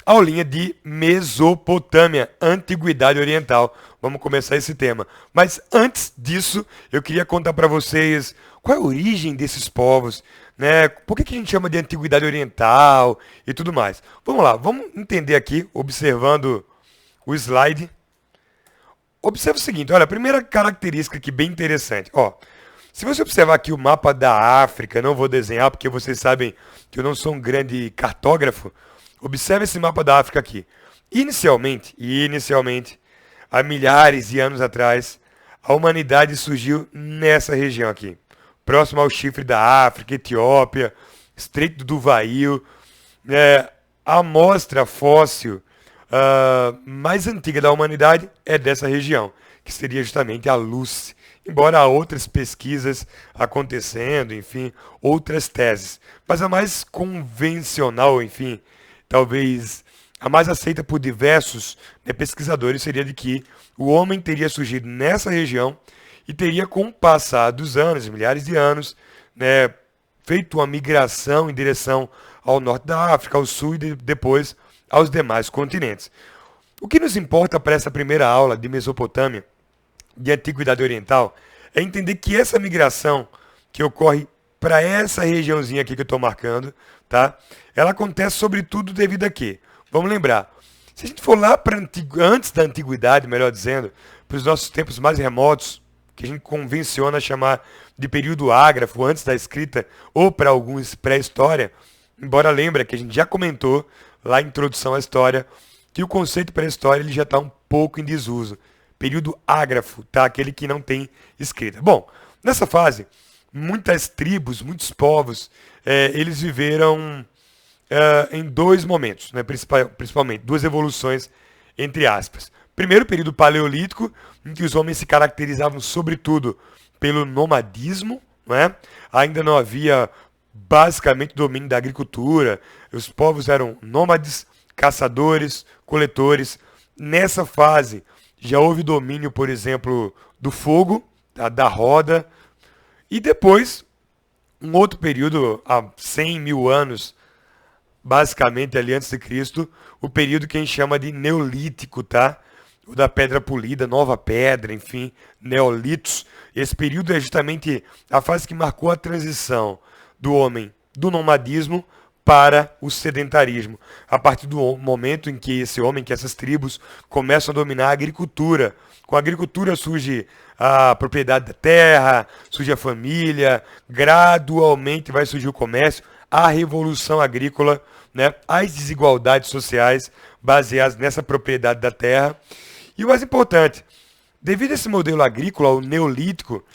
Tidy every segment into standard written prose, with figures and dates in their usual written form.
aulinha de Mesopotâmia, Antiguidade Oriental. Vamos começar esse tema. Mas antes disso, eu queria contar para vocês qual é a origem desses povos, né? Por que a gente chama de Antiguidade Oriental e tudo mais. Vamos lá, vamos entender aqui, observando o slide. Observe o seguinte, olha, a primeira característica aqui bem interessante, ó. Se você observar aqui o mapa da África, não vou desenhar porque vocês sabem que eu não sou um grande cartógrafo. Observe esse mapa da África aqui. Inicialmente, há milhares de anos atrás, a humanidade surgiu nessa região aqui, próximo ao chifre da África, Etiópia, Estreito do Vail. A amostra fóssil mais antiga da humanidade é dessa região, que seria justamente a Lúcia. Embora há outras pesquisas acontecendo, enfim, outras teses. Mas a mais convencional, enfim, talvez a mais aceita por diversos, né, pesquisadores seria de que o homem teria surgido nessa região e teria, com o passar dos anos, milhares de anos, né, feito uma migração em direção ao norte da África, ao sul e depois aos demais continentes. O que nos importa para essa primeira aula de Mesopotâmia, de Antiguidade Oriental, é entender que essa migração que ocorre para essa regiãozinha aqui que eu estou marcando, tá? Ela acontece sobretudo devido a quê? Vamos lembrar, se a gente for lá para antes da Antiguidade, melhor dizendo, para os nossos tempos mais remotos, que a gente convenciona chamar de período ágrafo, antes da escrita, ou para alguns pré-história, embora lembre que a gente já comentou lá em introdução à história, que o conceito pré-história ele já está um pouco em desuso. Período ágrafo, tá? Aquele que não tem escrita. Bom, nessa fase, muitas tribos, muitos povos, eles viveram em dois momentos, né? Principalmente, duas evoluções, entre aspas. Primeiro, período paleolítico, em que os homens se caracterizavam sobretudo pelo nomadismo, né? Ainda não havia basicamente domínio da agricultura, os povos eram nômades, caçadores, coletores. Nessa fase, já houve domínio, por exemplo, do fogo, da roda, e depois, um outro período, há 100 mil anos, basicamente ali antes de Cristo, o período que a gente chama de Neolítico, tá? O da pedra polida, nova pedra, enfim, Neolitos. Esse período é justamente a fase que marcou a transição do homem do nomadismo para o sedentarismo. A partir do momento em que esse homem, que essas tribos começam a dominar a agricultura. Com a agricultura surge a propriedade da terra, surge a família, gradualmente vai surgir o comércio, a revolução agrícola, né, as desigualdades sociais baseadas nessa propriedade da terra. E o mais importante, devido a esse modelo agrícola, o neolítico,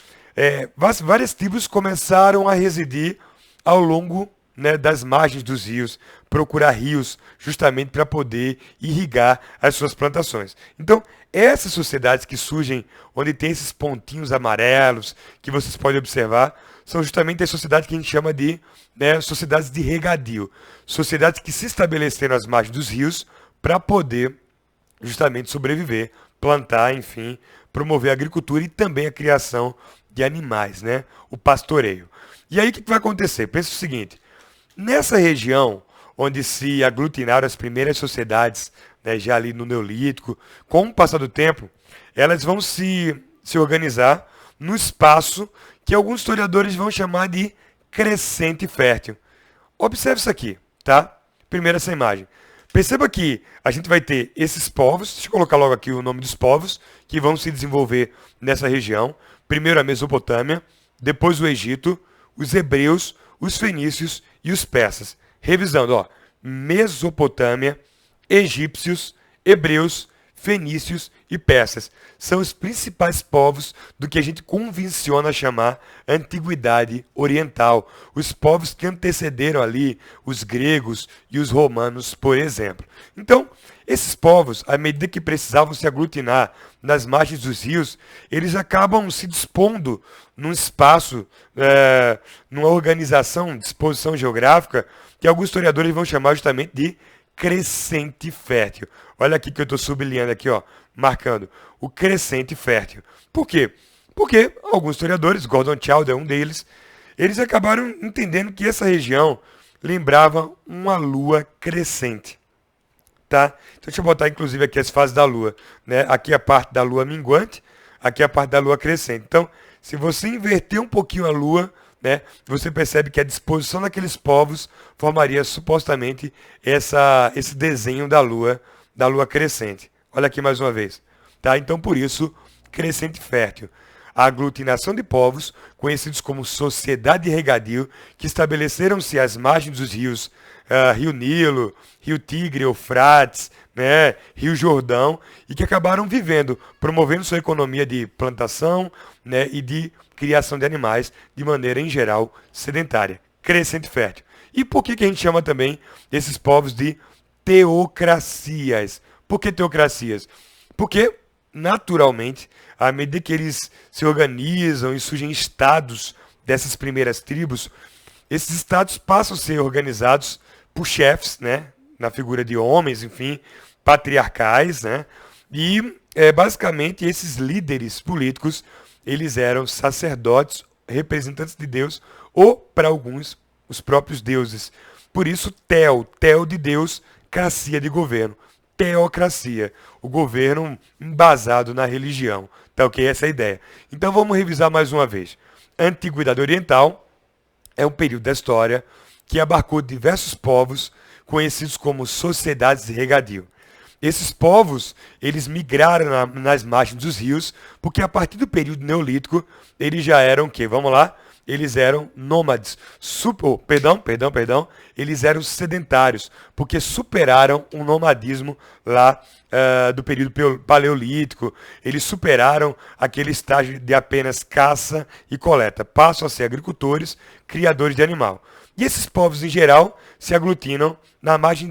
várias tribos começaram a residir ao longo, né, das margens dos rios, procurar rios justamente para poder irrigar as suas plantações. Então, essas sociedades que surgem, onde tem esses pontinhos amarelos, que vocês podem observar, são justamente as sociedades que a gente chama de, né, sociedades de regadio. Sociedades que se estabeleceram às margens dos rios para poder justamente sobreviver, plantar, enfim, promover a agricultura e também a criação de animais, né, o pastoreio. E aí o que vai acontecer? Pensa o seguinte, nessa região onde se aglutinaram as primeiras sociedades, né, já ali no Neolítico, com o passar do tempo, elas vão se organizar no espaço que alguns historiadores vão chamar de crescente fértil. Observe isso aqui, tá? Primeiro essa imagem. Perceba que a gente vai ter esses povos, deixa eu colocar logo aqui o nome dos povos, que vão se desenvolver nessa região. Primeiro a Mesopotâmia, depois o Egito, os hebreus, os fenícios e os persas. Revisando, ó, Mesopotâmia, egípcios, hebreus, fenícios e persas. São os principais povos do que a gente convenciona chamar Antiguidade Oriental. Os povos que antecederam ali os gregos e os romanos, por exemplo. Então, esses povos, à medida que precisavam se aglutinar nas margens dos rios, eles acabam se dispondo num espaço, numa organização, disposição geográfica, que alguns historiadores vão chamar justamente de crescente fértil. Olha aqui que eu estou sublinhando aqui, ó, marcando o crescente fértil. Por quê? Porque alguns historiadores, Gordon Childe é um deles, eles acabaram entendendo que essa região lembrava uma lua crescente. tá? Então deixa eu botar inclusive aqui as fases da Lua, né? Aqui a parte da Lua minguante, aqui a parte da Lua crescente. Então, se você inverter um pouquinho a Lua, né, você percebe que a disposição daqueles povos formaria supostamente esse desenho da Lua crescente. Olha aqui mais uma vez, tá? Então, por isso, crescente fértil. A aglutinação de povos, conhecidos como sociedade de regadio, que estabeleceram-se às margens dos rios, Rio Nilo, Rio Tigre, Eufrates, né, Rio Jordão, e que acabaram vivendo, promovendo sua economia de plantação, né, e de criação de animais, de maneira, em geral, sedentária. Crescente fértil. E por que a gente chama também esses povos de teocracias? Por que teocracias? Porque, naturalmente, à medida que eles se organizam e surgem estados dessas primeiras tribos, esses estados passam a ser organizados por chefes, né, na figura de homens, enfim, patriarcais, né, e basicamente esses líderes políticos, eles eram sacerdotes, representantes de Deus, ou, para alguns, os próprios deuses. Por isso, tel de Deus, cracia de governo. Teocracia, o governo embasado na religião. Tá ok? Essa é a ideia. Então vamos revisar mais uma vez. A Antiguidade Oriental é um período da história que abarcou diversos povos conhecidos como sociedades de regadio. Esses povos, eles migraram nas margens dos rios, porque a partir do período neolítico, eles já eram o quê? Vamos lá? Eles eram nômades. Eles eram sedentários, porque superaram o nomadismo lá do período paleolítico. Eles superaram aquele estágio de apenas caça e coleta. Passam a ser agricultores, criadores de animal. E esses povos, em geral, se aglutinam na margem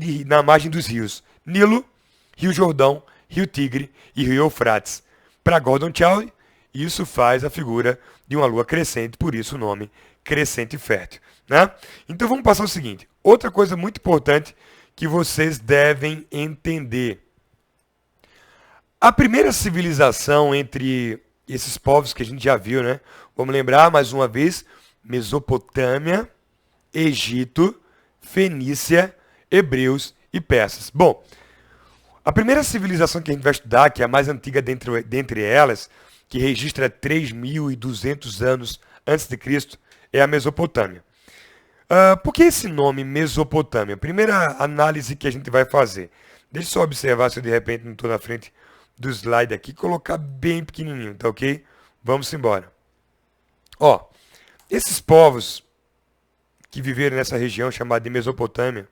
dos rios Nilo, Rio Jordão, Rio Tigre e Rio Eufrates. Para Gordon Childe, isso faz a figura de uma lua crescente, por isso o nome crescente fértil. Né? Então vamos passar o seguinte. Outra coisa muito importante que vocês devem entender. A primeira civilização entre esses povos que a gente já viu, né? Vamos lembrar mais uma vez, Mesopotâmia, Egito, Fenícia, Hebreus e Persas. Bom, a primeira civilização que a gente vai estudar, que é a mais antiga dentre elas, que registra 3.200 anos antes de Cristo, é a Mesopotâmia. Por que esse nome Mesopotâmia? Primeira análise que a gente vai fazer. Deixa eu só observar se eu de repente não estou na frente do slide aqui, colocar bem pequenininho, tá ok? Vamos embora. Ó, esses povos que viveram nessa região chamada de Mesopotâmia,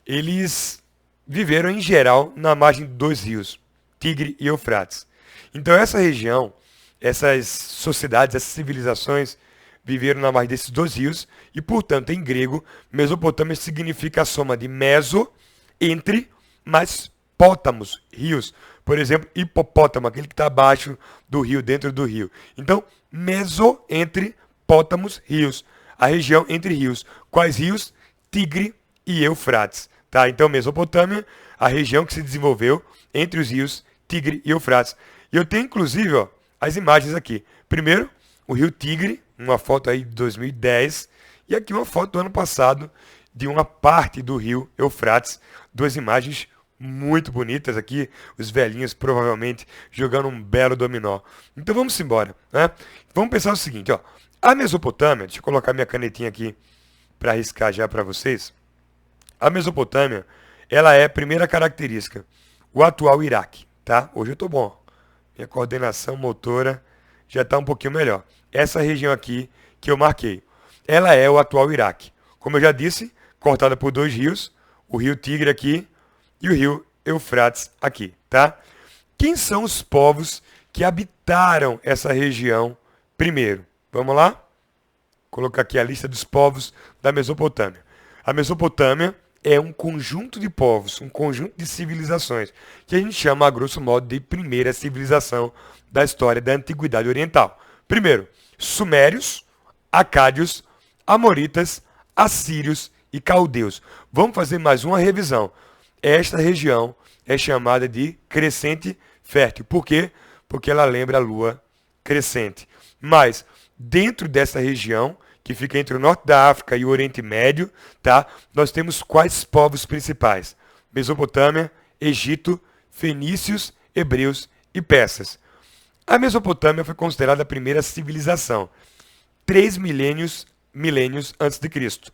eles viveram em geral na margem de dois rios, Tigre e Eufrates. Então essa região, essas sociedades, essas civilizações viveram na margem desses dois rios e, portanto, em grego, Mesopotâmia significa a soma de meso, entre, mais pótamos, rios. Por exemplo, hipopótamo, aquele que está abaixo do rio, dentro do rio. Então, meso, entre, pótamos, rios. A região entre rios. Quais rios? Tigre e Eufrates. Tá? Então, Mesopotâmia, a região que se desenvolveu entre os rios Tigre e Eufrates. E eu tenho, inclusive, ó, as imagens aqui. Primeiro, o rio Tigre, uma foto aí de 2010, e aqui uma foto do ano passado de uma parte do rio Eufrates. Duas imagens muito bonitas aqui, os velhinhos provavelmente jogando um belo dominó. Então vamos embora, né? Vamos pensar o seguinte, ó. A Mesopotâmia, deixa eu colocar minha canetinha aqui para arriscar já para vocês. A Mesopotâmia, ela é a primeira característica, o atual Iraque, tá? Hoje eu tô bom. Minha coordenação motora já está um pouquinho melhor. Essa região aqui que eu marquei, ela é o atual Iraque. Como eu já disse, cortada por dois rios, o rio Tigre aqui e o rio Eufrates aqui, tá? Quem são os povos que habitaram essa região primeiro? Vamos lá? Vou colocar aqui a lista dos povos da Mesopotâmia. A Mesopotâmia é um conjunto de povos, um conjunto de civilizações, que a gente chama, a grosso modo, de primeira civilização da história da Antiguidade Oriental. Primeiro, sumérios, acádios, amoritas, assírios e caldeus. Vamos fazer mais uma revisão. Esta região é chamada de crescente fértil. Por quê? Porque ela lembra a lua crescente. Mas, dentro dessa região, que fica entre o norte da África e o Oriente Médio, tá? Nós temos quais povos principais? Mesopotâmia, Egito, fenícios, hebreus e persas. A Mesopotâmia foi considerada a primeira civilização, 3 milênios antes de Cristo.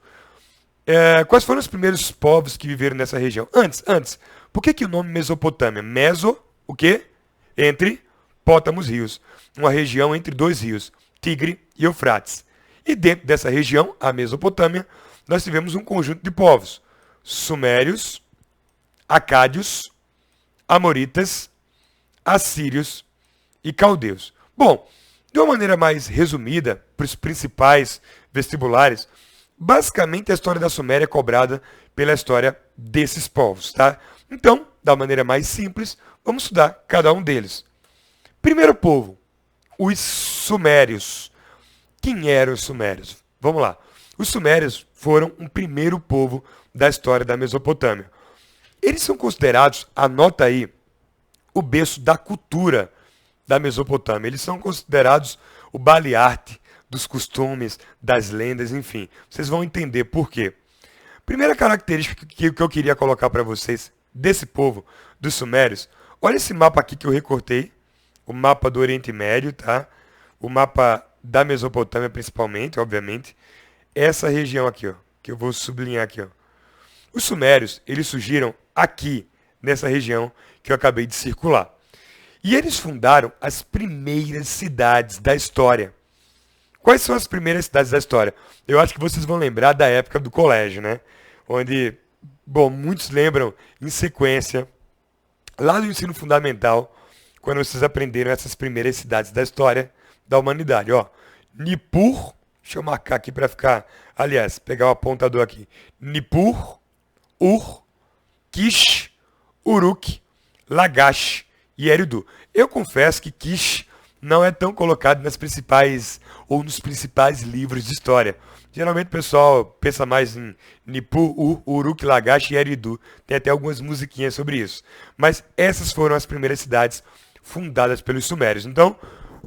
Quais foram os primeiros povos que viveram nessa região? Antes. Por que o nome Mesopotâmia? Meso, o quê? Entre Pótamos rios. Uma região entre dois rios, Tigre e Eufrates. E dentro dessa região, a Mesopotâmia, nós tivemos um conjunto de povos. Sumérios, Acádios, Amoritas, Assírios e Caldeus. Bom, de uma maneira mais resumida, para os principais vestibulares, basicamente a história da Suméria é cobrada pela história desses povos, tá? Então, da maneira mais simples, vamos estudar cada um deles. Primeiro povo, os Sumérios. Quem eram os Sumérios? Vamos lá. Os Sumérios foram um primeiro povo da história da Mesopotâmia. Eles são considerados, anota aí, o berço da cultura da Mesopotâmia. Eles são considerados o baluarte dos costumes, das lendas, enfim. Vocês vão entender por quê. Primeira característica que eu queria colocar para vocês desse povo, dos Sumérios, olha esse mapa aqui que eu recortei, o mapa do Oriente Médio, tá? O mapa da Mesopotâmia principalmente, obviamente. Essa região aqui, ó, que eu vou sublinhar aqui, ó. Os Sumérios, eles surgiram aqui, nessa região que eu acabei de circular. E eles fundaram as primeiras cidades da história. Quais são as primeiras cidades da história? Eu acho que vocês vão lembrar da época do colégio, né? Onde, bom, muitos lembram em sequência, lá do ensino fundamental, quando vocês aprenderam essas primeiras cidades da história da humanidade. Ó, Nippur, deixa eu marcar aqui para ficar, aliás, pegar o apontador aqui. Nippur, Ur, Kish, Uruk, Lagash e Eridu. Eu confesso que Kish não é tão colocado nas principais ou nos principais livros de história. Geralmente o pessoal pensa mais em Nippur, Ur, Uruk, Lagash e Eridu. Tem até algumas musiquinhas sobre isso. Mas essas foram as primeiras cidades fundadas pelos Sumérios. Então,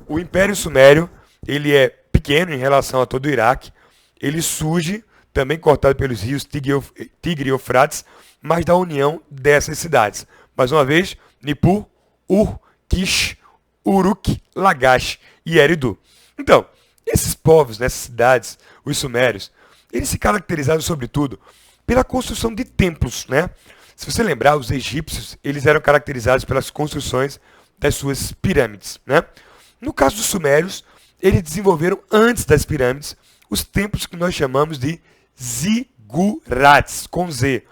o Império Sumério, ele é pequeno em relação a todo o Iraque. Ele surge também cortado pelos rios Tigre e Eufrates, mas da união dessas cidades. Mais uma vez, Nippur, Ur, Kish, Uruk, Lagash e Eridu. Então, esses povos, nessas cidades, os sumérios, eles se caracterizaram sobretudo pela construção de templos, né? Se você lembrar, os egípcios, eles eram caracterizados pelas construções das suas pirâmides, né? No caso dos sumérios, eles desenvolveram antes das pirâmides os templos que nós chamamos de zigurates, com Z.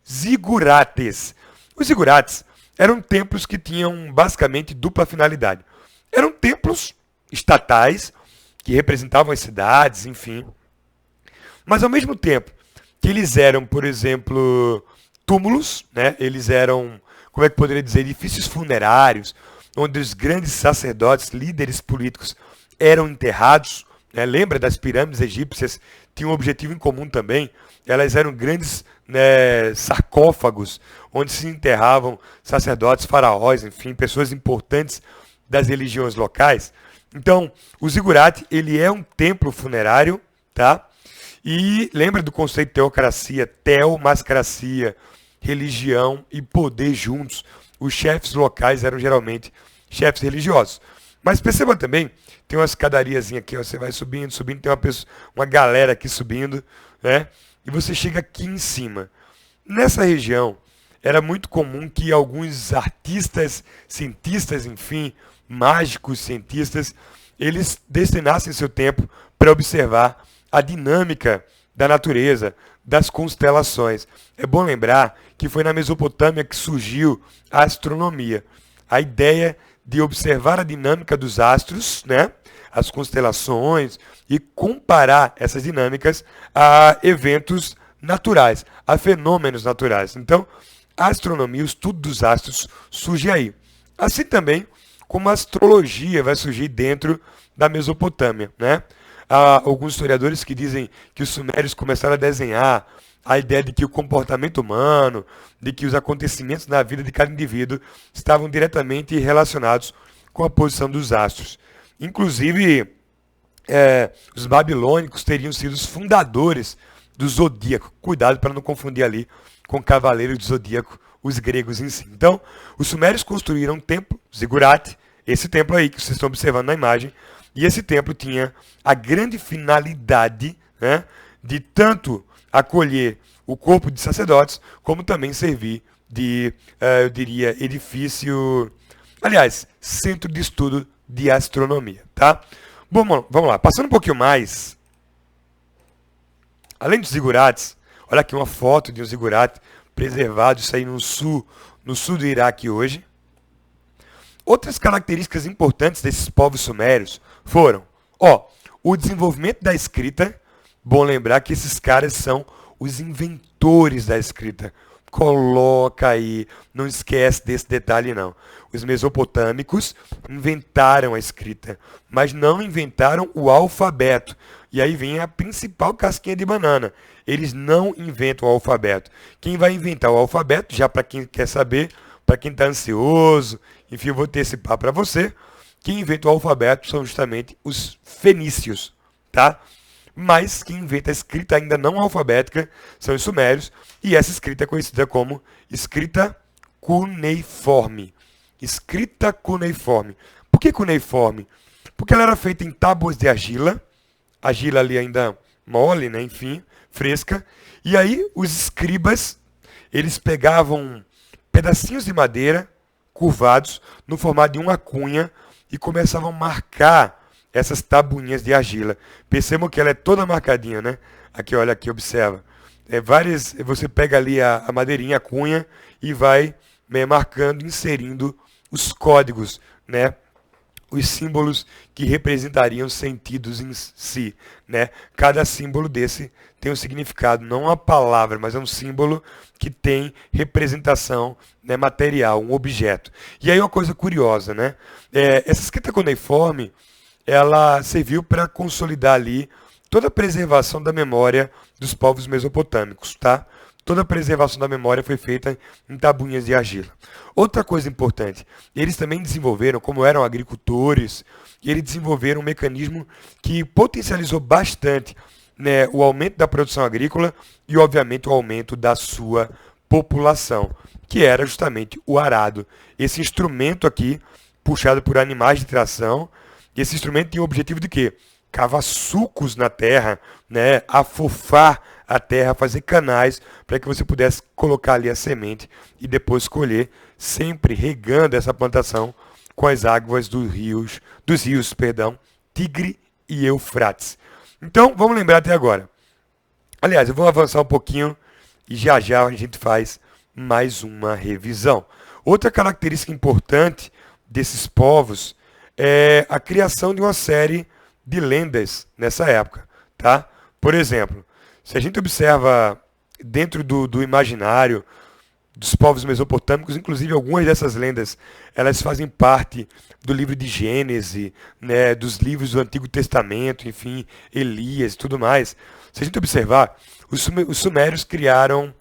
Zigurates. Os zigurates eram templos que tinham basicamente dupla finalidade. Eram templos estatais, que representavam as cidades, enfim. Mas ao mesmo tempo que eles eram, por exemplo, túmulos, né? Eles eram, como é que poderia dizer, edifícios funerários, onde os grandes sacerdotes, líderes políticos eram enterrados. Né? Lembra das pirâmides egípcias? Tinham um objetivo em comum também. Elas eram grandes, né, sarcófagos, onde se enterravam sacerdotes, faraós, enfim, pessoas importantes das religiões locais. Então, o zigurate, ele é um templo funerário, tá? E lembra do conceito de teocracia, teomascracia, religião e poder juntos. Os chefes locais eram geralmente chefes religiosos. Mas perceba também, tem uma escadariazinha aqui, ó, você vai subindo, tem uma galera aqui subindo, né? E você chega aqui em cima. Nessa região, era muito comum que alguns artistas, cientistas, enfim, mágicos, cientistas, eles destinassem seu tempo para observar a dinâmica da natureza, das constelações. É bom lembrar que foi na Mesopotâmia que surgiu a astronomia. A ideia de observar a dinâmica dos astros, né, as constelações, e comparar essas dinâmicas a eventos naturais, a fenômenos naturais. Então, a astronomia, o estudo dos astros, surge aí. Assim também como a astrologia vai surgir dentro da Mesopotâmia, né? Há alguns historiadores que dizem que os sumérios começaram a desenhar a ideia de que o comportamento humano, de que os acontecimentos na vida de cada indivíduo estavam diretamente relacionados com a posição dos astros. Inclusive, os babilônicos teriam sido os fundadores do zodíaco. Cuidado para não confundir ali com o cavaleiro do zodíaco, os gregos em si. Então, os sumérios construíram um templo, zigurate, esse templo aí que vocês estão observando na imagem, e esse templo tinha a grande finalidade, né, de tanto acolher o corpo de sacerdotes, como também servir de, eu diria, edifício, aliás, centro de estudo de astronomia, tá? Bom, vamos lá, passando um pouquinho mais, além dos zigurates, olha aqui uma foto de um zigurate preservado, isso aí no sul do Iraque hoje. Outras características importantes desses povos sumérios foram, o desenvolvimento da escrita. Bom lembrar que esses caras são os inventores da escrita. Coloca aí, não esquece desse detalhe não. Os mesopotâmicos inventaram a escrita, mas não inventaram o alfabeto. E aí vem a principal casquinha de banana. Eles não inventam o alfabeto. Quem vai inventar o alfabeto, já para quem quer saber, para quem está ansioso, enfim, eu vou antecipar para você, quem inventa o alfabeto são justamente os fenícios, tá? Mas quem inventa a escrita ainda não alfabética são os sumérios, e essa escrita é conhecida como escrita cuneiforme. Escrita cuneiforme. Por que cuneiforme? Porque ela era feita em tábuas de argila ali ainda mole, né, enfim, fresca, e aí os escribas, eles pegavam pedacinhos de madeira curvados no formato de uma cunha e começavam a marcar essas tabuinhas de argila. Percebam que ela é toda marcadinha, né? Aqui, olha aqui, observa. Você pega ali a madeirinha, a cunha, e vai marcando, inserindo os códigos, né? Os símbolos que representariam sentidos em si, né? Cada símbolo desse tem um significado, não uma palavra, mas é um símbolo que tem representação, né, material, um objeto. E aí uma coisa curiosa, né? Essa escrita cuneiforme, ela serviu para consolidar ali toda a preservação da memória dos povos mesopotâmicos, tá? Toda a preservação da memória foi feita em tabuinhas de argila. Outra coisa importante, eles também desenvolveram, como eram agricultores, eles desenvolveram um mecanismo que potencializou bastante, né, o aumento da produção agrícola e, obviamente, o aumento da sua população, que era justamente o arado. Esse instrumento aqui, puxado por animais de tração, esse instrumento tinha o objetivo de quê? Cavar sulcos na terra, né, afofar a terra, fazer canais para que você pudesse colocar ali a semente e depois colher, sempre regando essa plantação com as águas dos rios, Tigre e Eufrates. Então, vamos lembrar até agora. Aliás, eu vou avançar um pouquinho e já a gente faz mais uma revisão. Outra característica importante desses povos é a criação de uma série de lendas nessa época, tá? Por exemplo, se a gente observa dentro do imaginário dos povos mesopotâmicos, inclusive algumas dessas lendas, elas fazem parte do livro de Gênesis, né, dos livros do Antigo Testamento, enfim, Elias e tudo mais. Se a gente observar, os sumérios criaram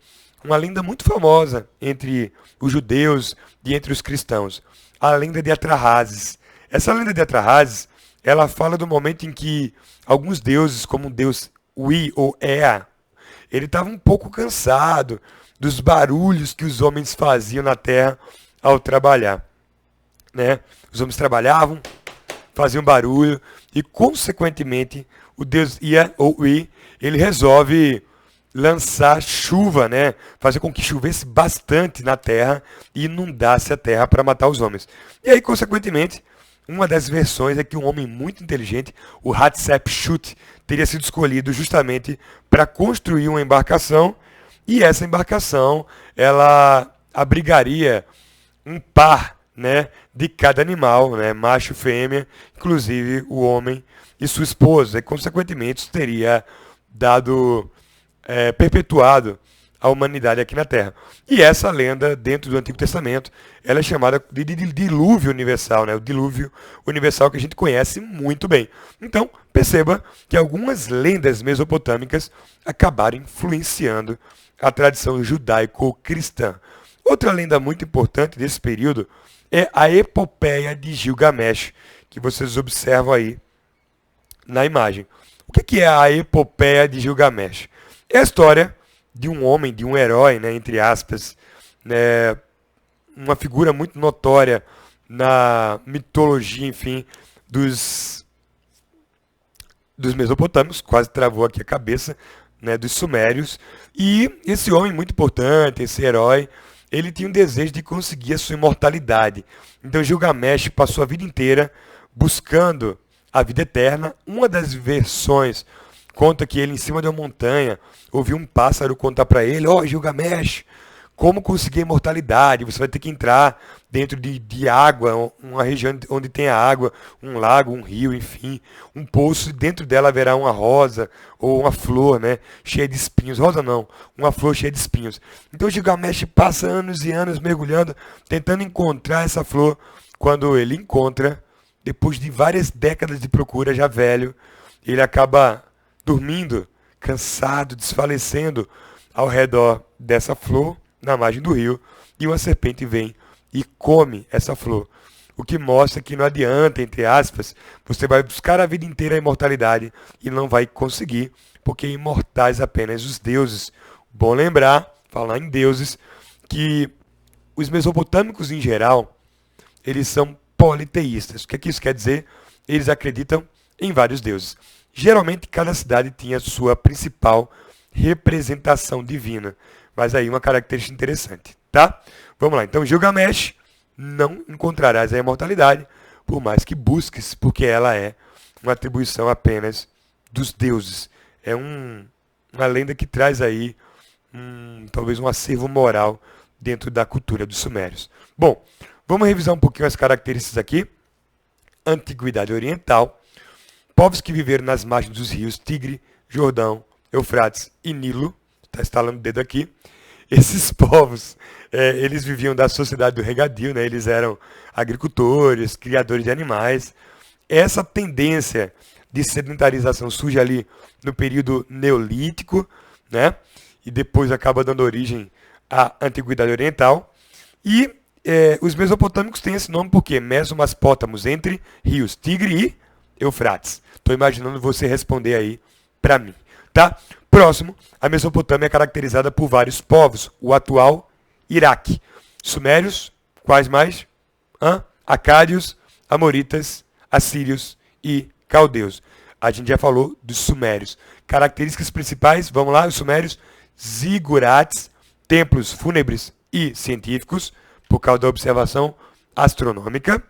uma lenda muito famosa entre os judeus e entre os cristãos, a lenda de Atrahasis. Essa lenda de Atrahasis, ela fala do momento em que alguns deuses, como o deus Ui ou Ea, ele estava um pouco cansado dos barulhos que os homens faziam na terra ao trabalhar, né? Os homens trabalhavam, faziam barulho e, consequentemente, o deus Ia ou Ui, ele resolve lançar chuva, né? Fazer com que chovesse bastante na terra e inundasse a terra para matar os homens. E aí, consequentemente, uma das versões é que um homem muito inteligente, o Hatshepsut, teria sido escolhido justamente para construir uma embarcação, e essa embarcação ela abrigaria um par, né, de cada animal, né, macho e fêmea, inclusive o homem e sua esposa, e consequentemente isso teria dado, perpetuado a humanidade aqui na Terra. E essa lenda, dentro do Antigo Testamento, ela é chamada de dilúvio universal, né? O dilúvio universal que a gente conhece muito bem. Então, perceba que algumas lendas mesopotâmicas acabaram influenciando a tradição judaico-cristã. Outra lenda muito importante desse período é a epopeia de Gilgamesh, que vocês observam aí na imagem. O que é a epopeia de Gilgamesh? É a história de um homem, de um herói, né, entre aspas, uma figura muito notória na mitologia, enfim, dos mesopotâmios, quase travou aqui a cabeça, né, dos sumérios. E esse homem muito importante, esse herói, ele tinha um desejo de conseguir a sua imortalidade. Então Gilgamesh passou a vida inteira buscando a vida eterna. Uma das versões conta que ele, em cima de uma montanha, ouviu um pássaro contar para ele: ó, Gilgamesh, como conseguir a imortalidade? Você vai ter que entrar dentro de água, uma região onde tem água, um lago, um rio, enfim, um poço, e dentro dela haverá uma rosa ou uma flor, né, cheia de espinhos. Rosa não, uma flor cheia de espinhos. Então Gilgamesh passa anos e anos mergulhando, tentando encontrar essa flor. Quando ele encontra, depois de várias décadas de procura, já velho, ele acaba dormindo, cansado, desfalecendo ao redor dessa flor, na margem do rio, e uma serpente vem e come essa flor. O que mostra que não adianta, entre aspas, você vai buscar a vida inteira a imortalidade e não vai conseguir, porque imortais apenas os deuses. Bom lembrar, falar em deuses, que os mesopotâmicos em geral, eles são politeístas. O que é que isso quer dizer? Eles acreditam em vários deuses. Geralmente cada cidade tinha sua principal representação divina. Mas aí uma característica interessante, tá? Vamos lá. Então, Gilgamesh, não encontrarás a imortalidade, por mais que busques, porque ela é uma atribuição apenas dos deuses. É uma lenda que traz aí talvez um acervo moral dentro da cultura dos sumérios. Bom, vamos revisar um pouquinho as características aqui. Antiguidade oriental. Povos que viveram nas margens dos rios Tigre, Jordão, Eufrates e Nilo. Está estalando o dedo aqui. Esses povos, eles viviam da sociedade do regadio, né? Eles eram agricultores, criadores de animais. Essa tendência de sedentarização surge ali no período neolítico, né? E depois acaba dando origem à Antiguidade Oriental. E os mesopotâmicos têm esse nome porque Mesopotámos, entre rios Tigre e Eufrates. Estou imaginando você responder aí para mim, tá? Próximo, a Mesopotâmia é caracterizada por vários povos, o atual Iraque. Sumérios, quais mais? Acádios, Amoritas, Assírios e Caldeus. A gente já falou dos Sumérios. Características principais, vamos lá, os Sumérios: zigurates, templos fúnebres e científicos, por causa da observação astronômica.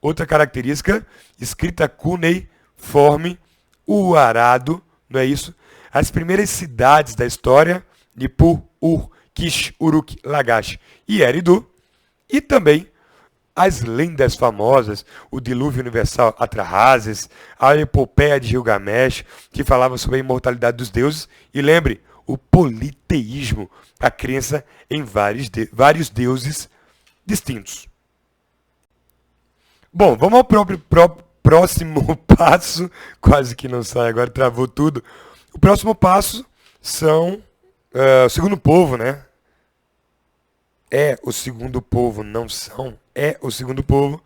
Outra característica, escrita cuneiforme, o arado, não é isso? As primeiras cidades da história, Nippur, Ur, Kish, Uruk, Lagash e Eridu. E também as lendas famosas, o dilúvio universal Atrahasis, a epopeia de Gilgamesh, que falava sobre a imortalidade dos deuses. E lembre, o politeísmo, a crença em vários deuses distintos. Bom, vamos ao próximo passo. Quase que não sai, agora travou tudo. O próximo passo são o segundo povo, né? É o segundo povo, não são. É o segundo povo.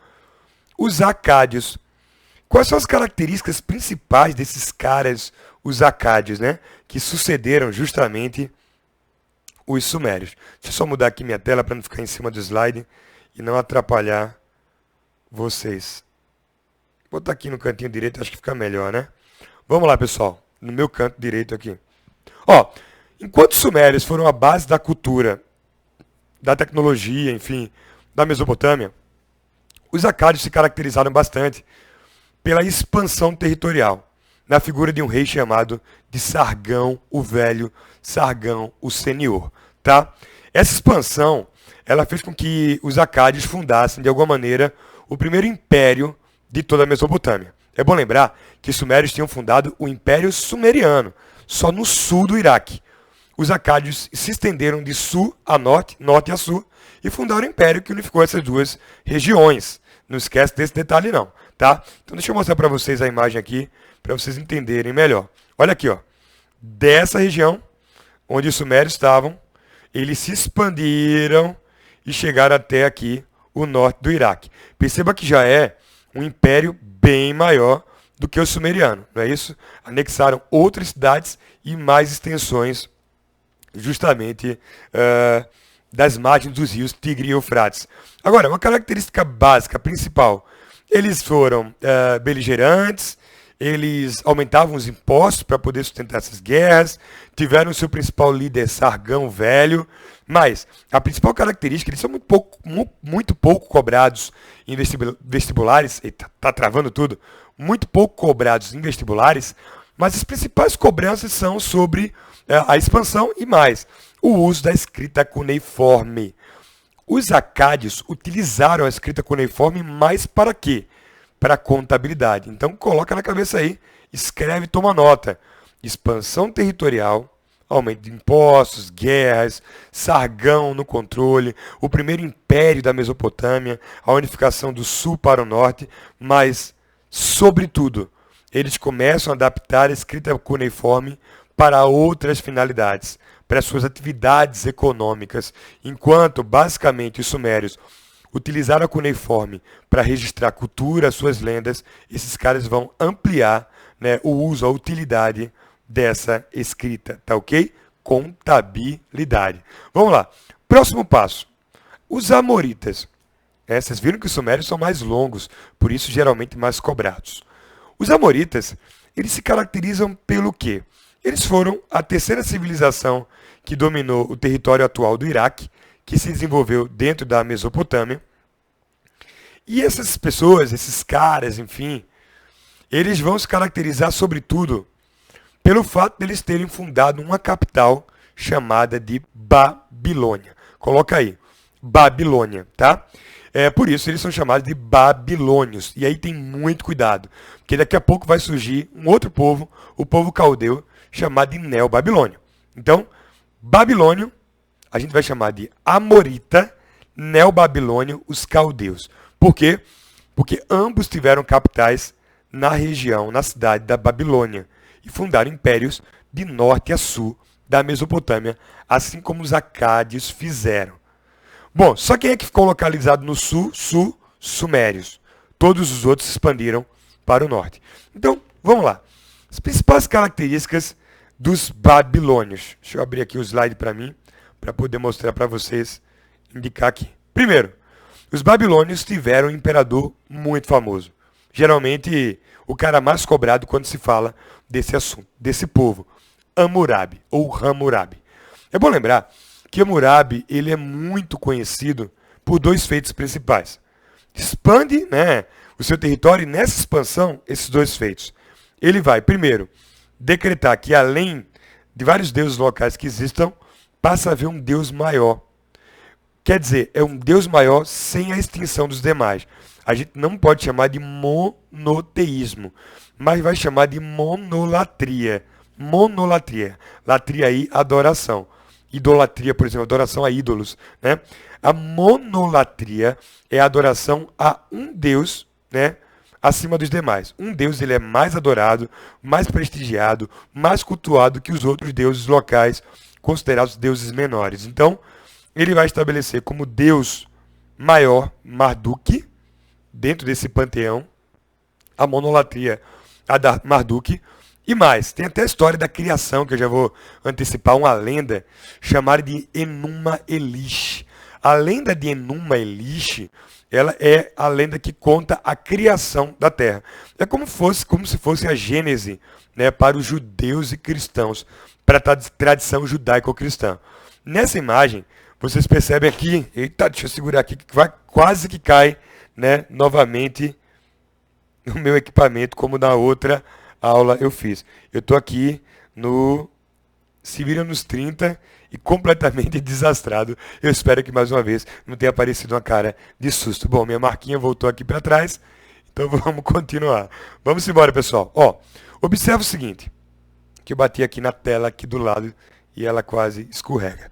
Os acádios. Quais são as características principais desses caras, os acádios, né? Que sucederam justamente os sumérios. Deixa eu só mudar aqui minha tela para não ficar em cima do slide e não atrapalhar vocês. Vou botar aqui no cantinho direito, acho que fica melhor, né? Vamos lá, pessoal. No meu canto direito aqui. Ó, enquanto os sumérios foram a base da cultura, da tecnologia, enfim, da Mesopotâmia, os acádios se caracterizaram bastante pela expansão territorial, na figura de um rei chamado de Sargão o Velho, Sargão o Senior, tá? Essa expansão, ela fez com que os acádios fundassem, de alguma maneira, o primeiro império de toda a Mesopotâmia. É bom lembrar que os sumérios tinham fundado o Império Sumeriano, só no sul do Iraque. Os acádios se estenderam de sul a norte, norte a sul, e fundaram o império que unificou essas duas regiões. Não esquece desse detalhe não, tá? Então deixa eu mostrar para vocês a imagem aqui, para vocês entenderem melhor. Olha aqui, ó. Dessa região, onde os sumérios estavam, eles se expandiram e chegaram até aqui, o norte do Iraque. Perceba que já é um império bem maior do que o sumeriano, não é isso? Anexaram outras cidades e mais extensões justamente das margens dos rios Tigre e Eufrates. Agora, uma característica básica, principal, eles foram beligerantes, eles aumentavam os impostos para poder sustentar essas guerras, tiveram seu principal líder Sargão Velho, mas a principal característica, eles são muito pouco cobrados em vestibulares, eita, tá travando tudo, muito pouco cobrados em vestibulares, mas as principais cobranças são sobre a expansão e mais, o uso da escrita cuneiforme. Os acádios utilizaram a escrita cuneiforme mais para quê? Para contabilidade. Então coloca na cabeça aí, escreve e toma nota. Expansão territorial, aumento de impostos, guerras, Sargão no controle, o primeiro império da Mesopotâmia, a unificação do sul para o norte, mas, sobretudo, eles começam a adaptar a escrita cuneiforme para outras finalidades, para suas atividades econômicas, enquanto, basicamente, os sumérios utilizaram a cuneiforme para registrar cultura, suas lendas, esses caras vão ampliar, né, o uso, a utilidade dessa escrita, tá ok? Contabilidade. Vamos lá. Próximo passo. Os amoritas. Vocês viram que os sumérios são mais longos, por isso geralmente mais cobrados. Os amoritas, eles se caracterizam pelo quê? Eles foram a terceira civilização que dominou o território atual do Iraque, que se desenvolveu dentro da Mesopotâmia. E essas pessoas, esses caras, enfim, eles vão se caracterizar, sobretudo, pelo fato de eles terem fundado uma capital chamada de Babilônia. Coloca aí, Babilônia, tá? Por isso eles são chamados de babilônios. E aí tem muito cuidado, porque daqui a pouco vai surgir um outro povo, o povo caldeu, chamado de Neobabilônio. Então, Babilônio, a gente vai chamar de Amorita, Neobabilônio, os caldeus. Por quê? Porque ambos tiveram capitais na região, na cidade da Babilônia, e fundaram impérios de norte a sul da Mesopotâmia, assim como os acádios fizeram. Bom, só quem é que ficou localizado no sul? Sumérios. Todos os outros se expandiram para o norte. Então, vamos lá. As principais características dos babilônios. Deixa eu abrir aqui o slide para mim, para poder mostrar para vocês, indicar aqui. Primeiro, os babilônios tiveram um imperador muito famoso. Geralmente, o cara mais cobrado quando se fala desse assunto, desse povo, Hammurabi ou Hammurabi. É bom lembrar que Hammurabi ele é muito conhecido por dois feitos principais. Expande, né, o seu território e nessa expansão, esses dois feitos. Ele vai, primeiro, decretar que além de vários deuses locais que existam, passa a haver um Deus maior. Quer dizer, é um Deus maior sem a extinção dos demais. A gente não pode chamar de monoteísmo, mas vai chamar de monolatria. Monolatria. Latria aí, adoração. Idolatria, por exemplo, adoração a ídolos, né? A monolatria é a adoração a um Deus, né, acima dos demais. Um Deus ele é mais adorado, mais prestigiado, mais cultuado que os outros deuses locais, considerados deuses menores. Então, ele vai estabelecer como Deus maior, Marduk, dentro desse panteão, a monolatria, a da Marduk. E mais, tem até a história da criação, que eu já vou antecipar, uma lenda chamada de Enuma Elish. A lenda de Enuma Elish, ela é a lenda que conta a criação da Terra. É como se fosse a Gênese, né, para os judeus e cristãos, para a tradição judaico-cristã. Nessa imagem, vocês percebem aqui, eita, deixa eu segurar aqui, que quase que cai, né, novamente no meu equipamento, como na outra aula eu fiz. Eu estou aqui no Se Vira nos 30 e completamente desastrado. Eu espero que mais uma vez não tenha aparecido uma cara de susto. Bom, minha marquinha voltou aqui para trás, então vamos continuar. Vamos embora, pessoal. Ó, observa o seguinte, que eu bati aqui na tela aqui do lado e ela quase escorrega.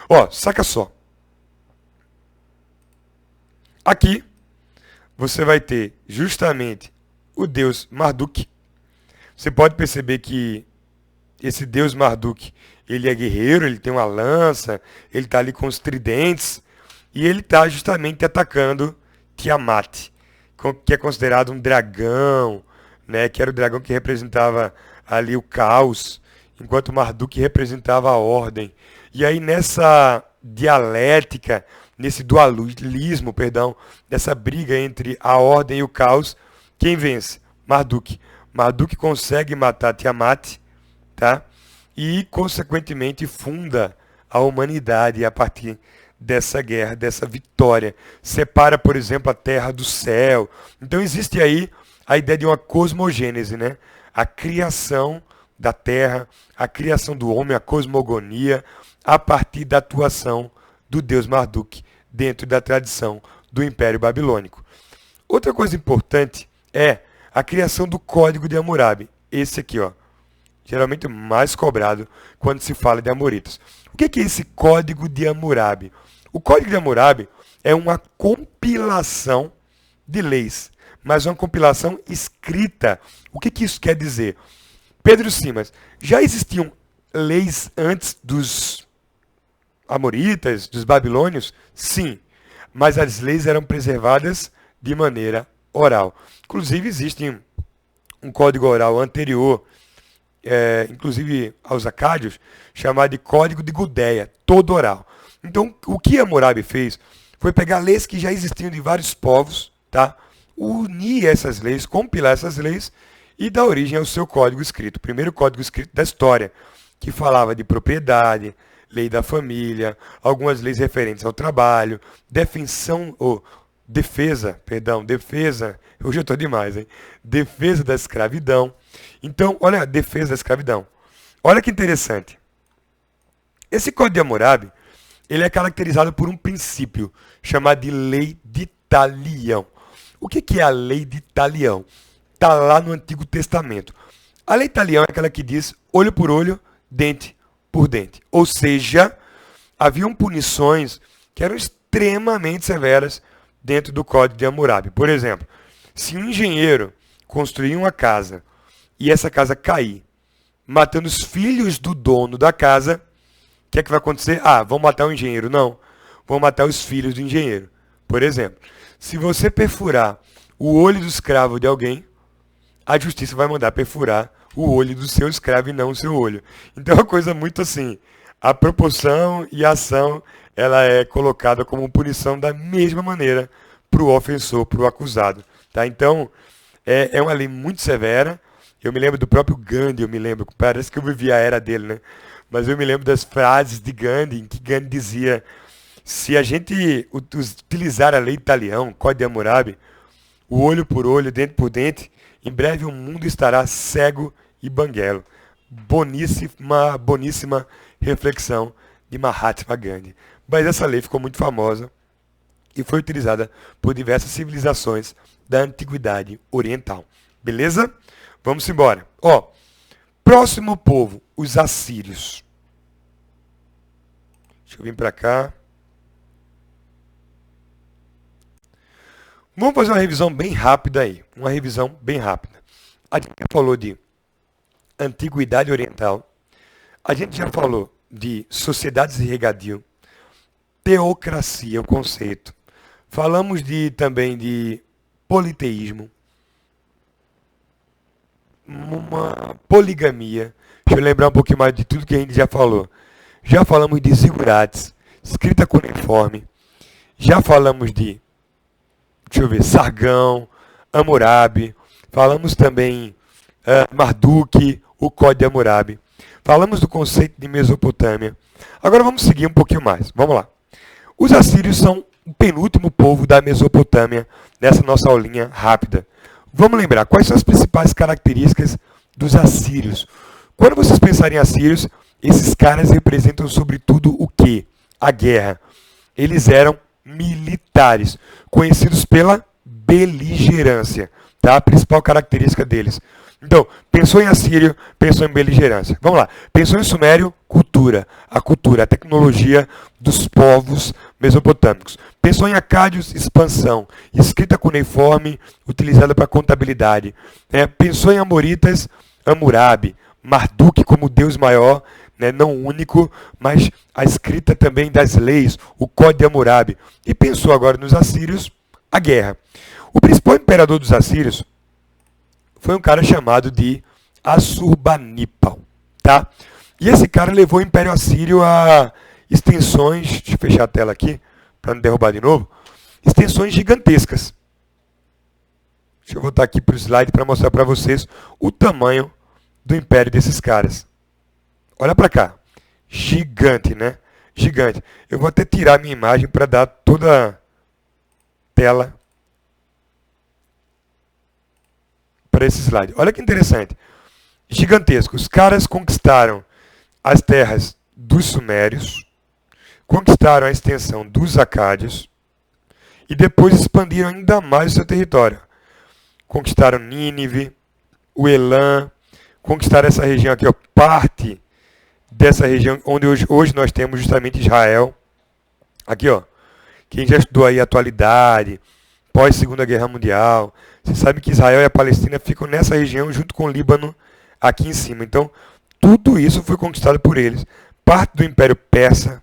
Ó, saca só. Aqui você vai ter justamente o deus Marduk. Você pode perceber que esse deus Marduk, ele é guerreiro, ele tem uma lança, ele está ali com os tridentes, e ele está justamente atacando Tiamat, que é considerado um dragão, né, que era o dragão que representava ali o caos, enquanto Marduk representava a ordem. E aí dialética, nesse dualismo, perdão, dessa briga entre a ordem e o caos, quem vence? Marduk. Marduk consegue matar Tiamat, tá? E, consequentemente, funda a humanidade a partir dessa guerra, dessa vitória. Separa, por exemplo, a terra do céu. Então existe aí a ideia de uma cosmogênese, né? A criação da terra, a criação do homem, a cosmogonia, a partir da atuação do deus Marduk dentro da tradição do Império Babilônico. Outra coisa importante é a criação do Código de Hammurabi. Esse aqui, ó, geralmente mais cobrado quando se fala de amoritas. O que é esse Código de Hammurabi? O Código de Hammurabi é uma compilação de leis, mas uma compilação escrita. O que isso quer dizer? Pedro Simas, já existiam leis antes dos amoritas, dos babilônios? Sim, mas as leis eram preservadas de maneira oral. Inclusive existe um código oral anterior, inclusive aos acádios, chamado de Código de Gudéia, todo oral. Então, o que Hammurabi fez foi pegar leis que já existiam de vários povos, tá? Unir essas leis, compilar essas leis e dar origem ao seu código escrito. O primeiro código escrito da história, que falava de propriedade, lei da família, algumas leis referentes ao trabalho, defesa, hoje eu estou demais, hein? Defesa da escravidão. Então, olha a defesa da escravidão. Olha que interessante. Esse Código de Hammurabi, ele é caracterizado por um princípio chamado de lei de talião. O que é a lei de talião? Está lá no Antigo Testamento. A lei de talião é aquela que diz olho por olho, dente por dente. Ou seja, haviam punições que eram extremamente severas dentro do Código de Hammurabi. Por exemplo, se um engenheiro construir uma casa e essa casa cair, matando os filhos do dono da casa, o que é que vai acontecer? Vão matar o engenheiro? Não. Vão matar os filhos do engenheiro. Por exemplo, se você perfurar o olho do escravo de alguém, a justiça vai mandar perfurar o olho do seu escravo e não o seu olho. Então é uma coisa muito assim, a proporção e a ação, ela é colocada como punição da mesma maneira para o ofensor, para o acusado. Tá? Então, é uma lei muito severa. Eu me lembro do próprio Gandhi, parece que eu vivi a era dele, né? Mas eu me lembro das frases de Gandhi, em que Gandhi dizia, se a gente utilizar a lei de talião, Código de Hammurabi, o olho por olho, dente por dente, em breve o mundo estará cego e banguelo. Boníssima reflexão de Mahatma Gandhi. Mas essa lei ficou muito famosa e foi utilizada por diversas civilizações da Antiguidade Oriental. Beleza? Vamos embora. Próximo povo, os assírios. Deixa eu vir para cá. Vamos fazer uma revisão bem rápida aí. Uma revisão bem rápida. A gente já falou de Antiguidade Oriental. A gente já falou de sociedades de regadio. Teocracia, o conceito. Falamos também de politeísmo. Uma poligamia. Deixa eu lembrar um pouquinho mais de tudo que a gente já falou. Já falamos de zigurates, escrita cuneiforme. Já falamos de, Sargão, Hammurabi. Falamos também Marduk, o Código de Hammurabi. Falamos do conceito de Mesopotâmia. Agora vamos seguir um pouquinho mais. Vamos lá. Os assírios são o penúltimo povo da Mesopotâmia nessa nossa aulinha rápida. Vamos lembrar, quais são as principais características dos assírios? Quando vocês pensarem em assírios, esses caras representam sobretudo o quê? A guerra. Eles eram militares, conhecidos pela beligerância, tá? A principal característica deles. Então, pensou em assírio, pensou em beligerância. Vamos lá. Pensou em sumério, cultura. A cultura, a tecnologia dos povos mesopotâmicos. Pensou em acádios, expansão. Escrita cuneiforme, utilizada para contabilidade. Pensou em amoritas, Hammurabi. Marduk como Deus maior, não único, mas a escrita também das leis, o Código de Hammurabi. E pensou agora nos assírios, a guerra. O principal imperador dos assírios foi um cara chamado de Assurbanipal, tá? E esse cara levou o Império Assírio a extensões, deixa eu fechar a tela aqui, para não derrubar de novo, extensões gigantescas. Deixa eu voltar aqui para o slide para mostrar para vocês o tamanho do império desses caras. Olha para cá. Gigante, né? Gigante. Eu vou até tirar minha imagem para dar toda a tela para esse slide. Olha que interessante. Gigantesco. Os caras conquistaram as terras dos sumérios, conquistaram a extensão dos acádios e depois expandiram ainda mais o seu território. Conquistaram Nínive, o Elam, conquistaram essa região aqui, ó, parte dessa região onde hoje nós temos justamente Israel. Aqui, ó, quem já estudou aí a atualidade, pós-Segunda Guerra Mundial, você sabe que Israel e a Palestina ficam nessa região junto com o Líbano aqui em cima. Então, tudo isso foi conquistado por eles. Parte do Império Persa,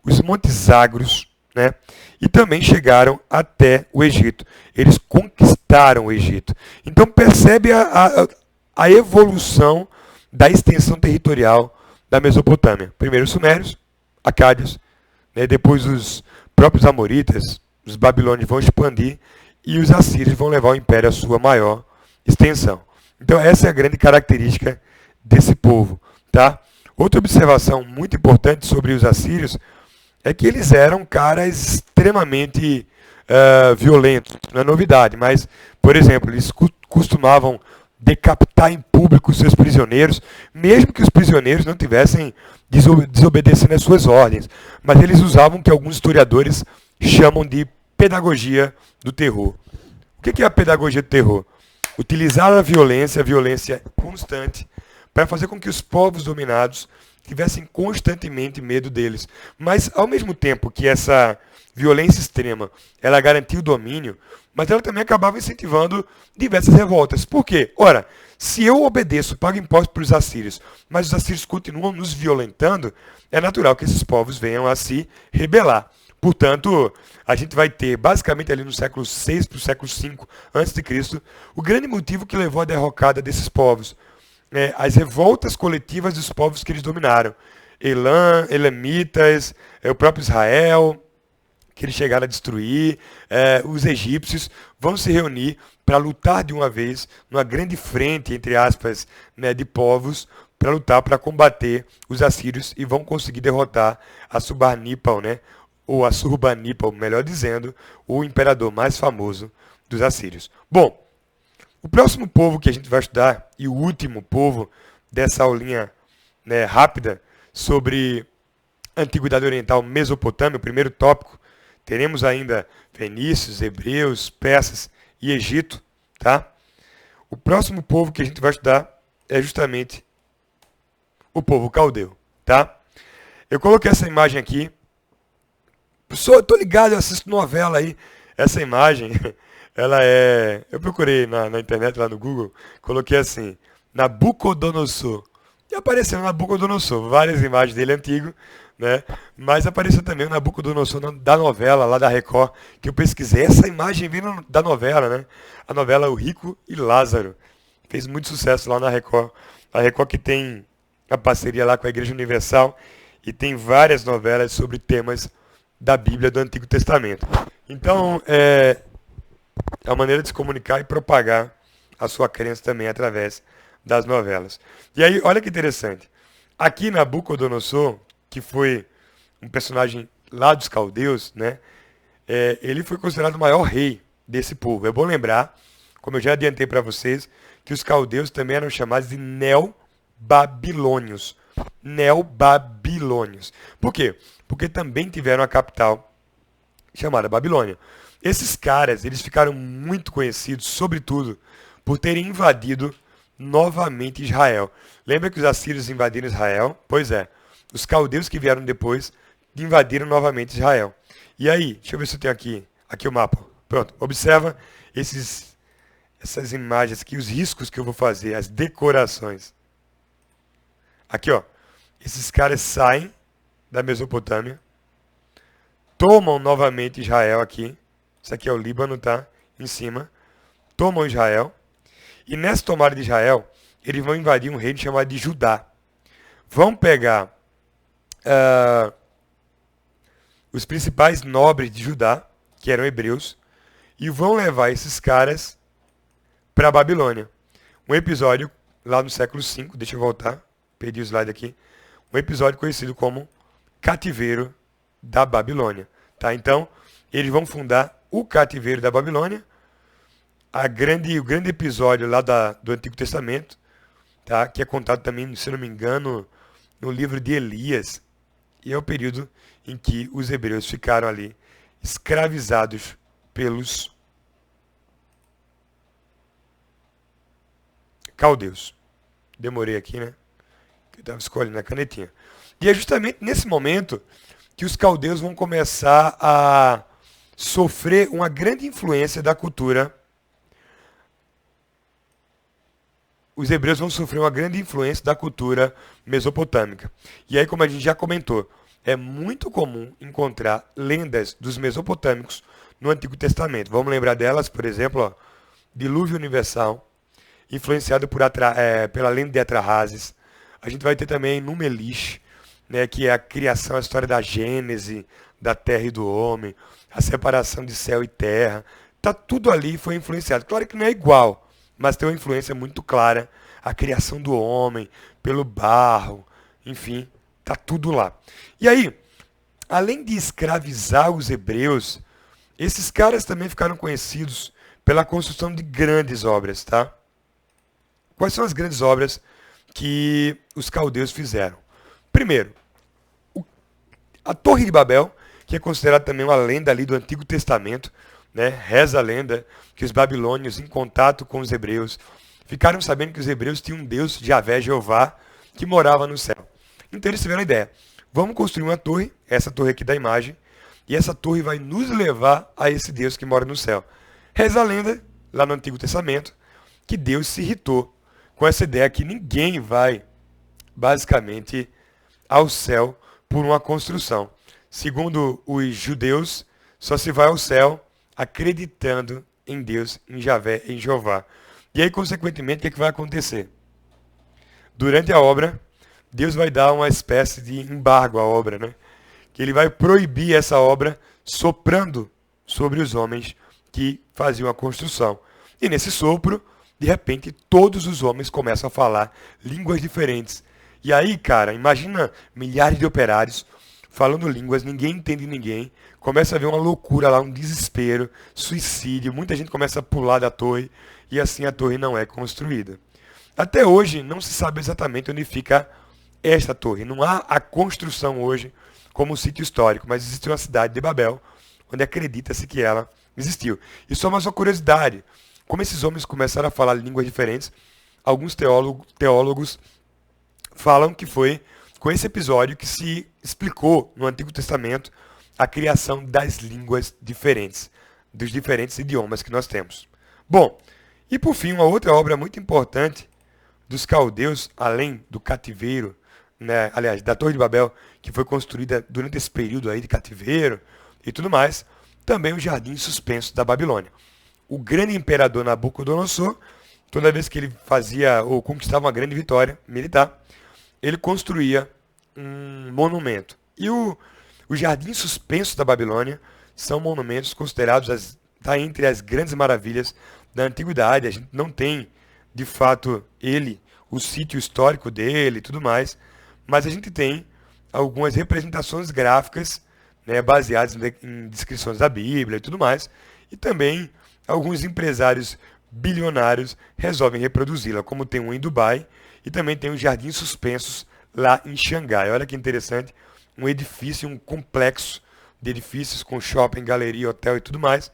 os Montes Zagros, né? E também chegaram até o Egito. Eles conquistaram o Egito. Então percebe a evolução da extensão territorial da Mesopotâmia. Primeiro os sumérios, acádios, né? Depois os próprios amoritas, os babilônios vão expandir e os assírios vão levar o império à sua maior extensão. Então essa é a grande característica desse povo, tá? Outra observação muito importante sobre os assírios é que eles eram caras extremamente violentos. Não é novidade, mas, por exemplo, eles costumavam decapitar em público seus prisioneiros, mesmo que os prisioneiros não tivessem desobedecendo às suas ordens. Mas eles usavam o que alguns historiadores chamam de pedagogia do terror. O que é a pedagogia do terror? Utilizar a violência constante, para fazer com que os povos dominados tivessem constantemente medo deles. Mas, ao mesmo tempo que essa violência extrema, ela garantia o domínio, mas ela também acabava incentivando diversas revoltas. Por quê? Ora, se eu obedeço, pago impostos para os assírios, mas os assírios continuam nos violentando, é natural que esses povos venham a se rebelar. Portanto, a gente vai ter, basicamente ali no século VI para o século V a.C., o grande motivo que levou à derrocada desses povos. As revoltas coletivas dos povos que eles dominaram. Elam, Elamitas, o próprio Israel, que eles chegaram a destruir, os egípcios vão se reunir para lutar de uma vez numa grande frente, entre aspas, né, de povos, para lutar, para combater os assírios e vão conseguir derrotar Assurbanipal, né, ou Assurbanipal, melhor dizendo, o imperador mais famoso dos assírios. Bom, o próximo povo que a gente vai estudar, e o último povo dessa aulinha, né, rápida sobre a Antiguidade Oriental, Mesopotâmia, o primeiro tópico, teremos ainda fenícios, hebreus, persas e Egito, tá? O próximo povo que a gente vai estudar é justamente o povo caldeu, tá? Eu coloquei essa imagem aqui. Pessoal, eu tô ligado, eu assisto novela aí. Essa imagem, ela é... Eu procurei na internet, lá no Google, coloquei assim, Nabucodonosor. E apareceu Nabucodonosor, várias imagens dele antigo, né? Mas apareceu também o Nabucodonosor da novela, lá da Record, que eu pesquisei. Essa imagem vindo da novela, né? A novela O Rico e Lázaro. Fez muito sucesso lá na Record. A Record que tem a parceria lá com a Igreja Universal e tem várias novelas sobre temas da Bíblia do Antigo Testamento. Então, é a maneira de se comunicar e propagar a sua crença também através das novelas. E aí, olha que interessante. Aqui Nabucodonosor, que foi um personagem lá dos caldeus, né? Ele foi considerado o maior rei desse povo. É bom lembrar, como eu já adiantei para vocês, que os caldeus também eram chamados de neobabilônios. Neobabilônios. Por quê? Porque também tiveram a capital chamada Babilônia. Esses caras, eles ficaram muito conhecidos, sobretudo, por terem invadido novamente Israel. Lembra que os assírios invadiram Israel? Pois é. Os caldeus que vieram depois invadiram novamente Israel. E aí, deixa eu ver se eu tenho aqui o mapa. Pronto, observa essas imagens aqui, os riscos que eu vou fazer, as decorações. Aqui, ó. Esses caras saem da Mesopotâmia, tomam novamente Israel aqui. Isso aqui é o Líbano, tá? Em cima. Tomam Israel. E nessa tomada de Israel, eles vão invadir um reino chamado de Judá. Vão pegar os principais nobres de Judá, que eram hebreus, e vão levar esses caras para a Babilônia. Um episódio lá no século V, deixa eu voltar, perdi o slide aqui, um episódio conhecido como Cativeiro da Babilônia. Tá? Então, eles vão fundar o Cativeiro da Babilônia, o grande episódio lá do Antigo Testamento, tá? Que é contado também, se não me engano, no livro de Elias, e é o período em que os hebreus ficaram ali escravizados pelos caldeus. Demorei aqui, né? Eu estava escolhendo a canetinha. E é justamente nesse momento que os caldeus vão começar a sofrer uma grande influência da cultura. Os hebreus vão sofrer uma grande influência da cultura mesopotâmica. E aí, como a gente já comentou, é muito comum encontrar lendas dos mesopotâmicos no Antigo Testamento. Vamos lembrar delas, por exemplo, ó, Dilúvio Universal, influenciado pela lenda de Atrahasis. A gente vai ter também Numelish, né, que é a criação, a história da Gênese, da terra e do homem, a separação de céu e terra. Tá tudo ali, foi influenciado. Claro que não é igual, mas tem uma influência muito clara. A criação do homem, pelo barro, enfim, tá tudo lá. E aí, além de escravizar os hebreus, esses caras também ficaram conhecidos pela construção de grandes obras, tá? Quais são as grandes obras que os caldeus fizeram? Primeiro, a Torre de Babel, que é considerada também uma lenda ali do Antigo Testamento, né? Reza a lenda que os babilônios, em contato com os hebreus, ficaram sabendo que os hebreus tinham um Deus, Javé, Jeová, que morava no céu. Então eles tiveram a ideia, vamos construir uma torre, essa torre aqui da imagem, e essa torre vai nos levar a esse Deus que mora no céu. Reza a lenda, lá no Antigo Testamento, que Deus se irritou com essa ideia que ninguém vai, basicamente, ao céu por uma construção. Segundo os judeus, só se vai ao céu acreditando em Deus, em Javé, em Jeová. E aí, consequentemente, o que vai acontecer? Durante a obra, Deus vai dar uma espécie de embargo à obra, né? Que ele vai proibir essa obra soprando sobre os homens que faziam a construção. E nesse sopro, de repente, todos os homens começam a falar línguas diferentes. E aí, cara, imagina milhares de operários falando línguas, ninguém entende ninguém, começa a haver uma loucura lá, um desespero, suicídio, muita gente começa a pular da torre, e assim a torre não é construída. Até hoje, não se sabe exatamente onde fica esta torre. Não há a construção hoje como um sítio histórico, mas existe uma cidade de Babel, onde acredita-se que ela existiu. E só mais uma curiosidade, como esses homens começaram a falar línguas diferentes, alguns teólogos falam que foi com esse episódio que se explicou no Antigo Testamento a criação das línguas diferentes, dos diferentes idiomas que nós temos. Bom, e por fim, uma outra obra muito importante dos caldeus, além do cativeiro, né, aliás, da Torre de Babel, que foi construída durante esse período aí de cativeiro e tudo mais, também o jardim suspenso da Babilônia. O grande imperador Nabucodonosor, toda vez que ele fazia ou conquistava uma grande vitória militar, ele construía um monumento. E o jardim suspenso da Babilônia são monumentos considerados tá entre as grandes maravilhas da antiguidade. A gente não tem, de fato, o sítio histórico dele e tudo mais, mas a gente tem algumas representações gráficas, né, baseadas em descrições da Bíblia e tudo mais, e também alguns empresários bilionários resolvem reproduzi-la, como tem um em Dubai e também tem os jardins suspensos lá em Xangai. Olha que interessante, um edifício, um complexo de edifícios com shopping, galeria, hotel e tudo mais,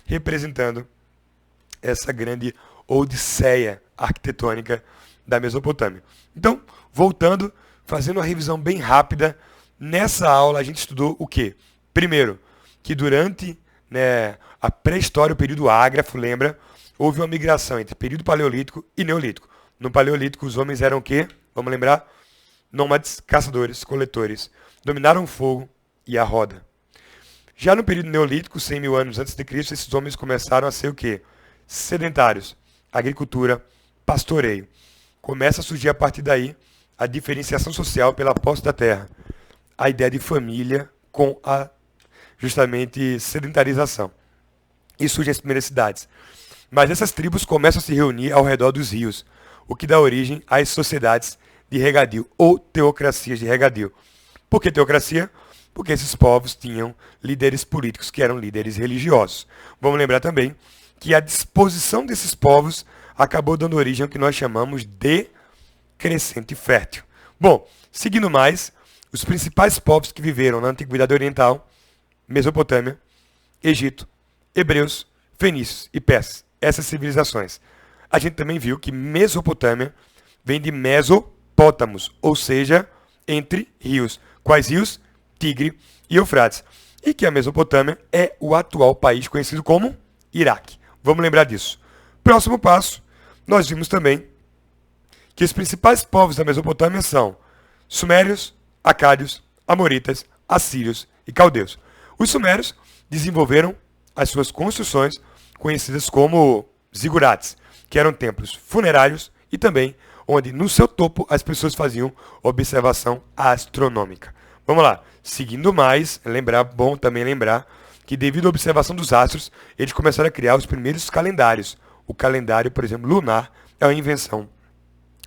representando essa grande odisseia arquitetônica da Mesopotâmia. Então, voltando, fazendo uma revisão bem rápida, nessa aula a gente estudou o quê? Primeiro, que durante, né, a pré-história, o período ágrafo, lembra? Houve uma migração entre período paleolítico e neolítico. No paleolítico, os homens eram o quê? Vamos lembrar? Nômades, caçadores, coletores. Dominaram o fogo e a roda. Já no período neolítico, 100 mil anos antes de Cristo, esses homens começaram a ser o quê? Sedentários. Agricultura, pastoreio. Começa a surgir a partir daí a diferenciação social pela posse da terra. A ideia de família com a justamente sedentarização. E surgem as primeiras cidades. Mas essas tribos começam a se reunir ao redor dos rios, o que dá origem às sociedades de regadio ou teocracias de regadio. Por que teocracia? Porque esses povos tinham líderes políticos que eram líderes religiosos. Vamos lembrar também que a disposição desses povos acabou dando origem ao que nós chamamos de crescente fértil. Bom, seguindo mais, os principais povos que viveram na Antiguidade Oriental, Mesopotâmia, Egito, hebreus, fenícios e persas, essas civilizações. A gente também viu que Mesopotâmia vem de Mesopótamos, ou seja, entre rios. Quais rios? Tigre e Eufrates. E que a Mesopotâmia é o atual país conhecido como Iraque. Vamos lembrar disso. Próximo passo, nós vimos também que os principais povos da Mesopotâmia são sumérios, acádios, amoritas, assírios e caldeus. Os sumérios desenvolveram as suas construções conhecidas como zigurates, que eram templos funerários e também onde no seu topo as pessoas faziam observação astronômica. Vamos lá, seguindo mais, bom também lembrar que devido à observação dos astros, eles começaram a criar os primeiros calendários. O calendário, por exemplo, lunar, é uma invenção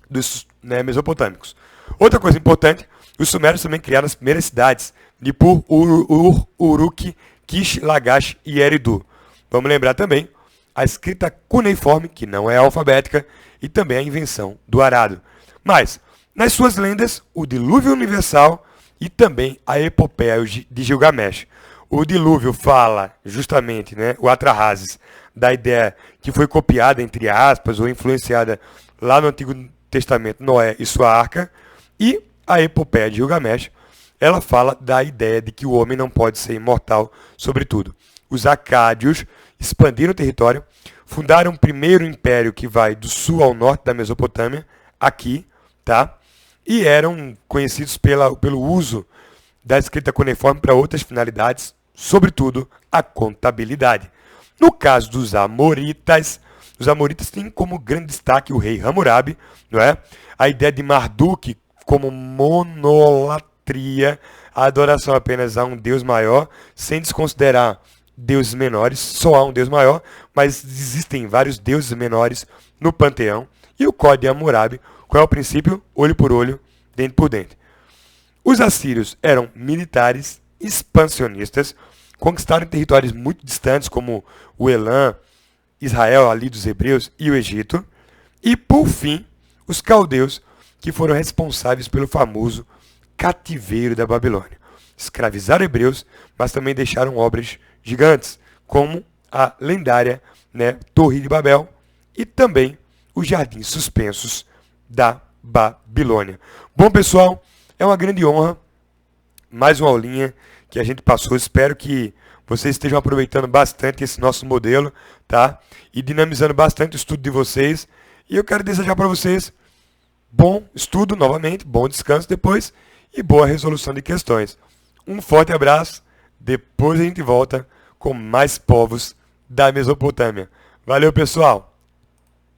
dos mesopotâmicos. Outra coisa importante, os sumérios também criaram as primeiras cidades, Nippur, Uruk, Kish, Lagash e Eridu. Vamos lembrar também a escrita cuneiforme, que não é alfabética, e também a invenção do arado. Mas, nas suas lendas, o dilúvio universal e também a epopeia de Gilgamesh. O dilúvio fala justamente, o Atrahasis, da ideia que foi copiada, entre aspas, ou influenciada lá no Antigo Testamento, Noé e sua arca, e a epopeia de Gilgamesh, ela fala da ideia de que o homem não pode ser imortal, sobretudo. Os acádios expandiram o território, fundaram o primeiro império que vai do sul ao norte da Mesopotâmia, aqui, tá? E eram conhecidos pelo uso da escrita cuneiforme para outras finalidades, sobretudo a contabilidade. No caso dos amoritas, os amoritas têm como grande destaque o rei Hammurabi, não é? A ideia de Marduk como monolatria, a adoração apenas a um deus maior, sem desconsiderar deuses menores, só há um deus maior, mas existem vários deuses menores no panteão. E o Código de Hammurabi, qual é o princípio? Olho por olho, dente por dente. Os assírios eram militares expansionistas, conquistaram territórios muito distantes como o Elam, Israel ali dos hebreus e o Egito. E por fim, os caldeus, que foram responsáveis pelo famoso cativeiro da Babilônia. Escravizaram hebreus, mas também deixaram obras gigantes, como a lendária Torre de Babel e também os jardins suspensos da Babilônia. Bom, pessoal, é uma grande honra, mais uma aulinha que a gente passou. Espero que vocês estejam aproveitando bastante esse nosso modelo, tá? E dinamizando bastante o estudo de vocês. E eu quero desejar para vocês bom estudo novamente, bom descanso depois e boa resolução de questões. Um forte abraço, depois a gente volta com mais povos da Mesopotâmia. Valeu, pessoal!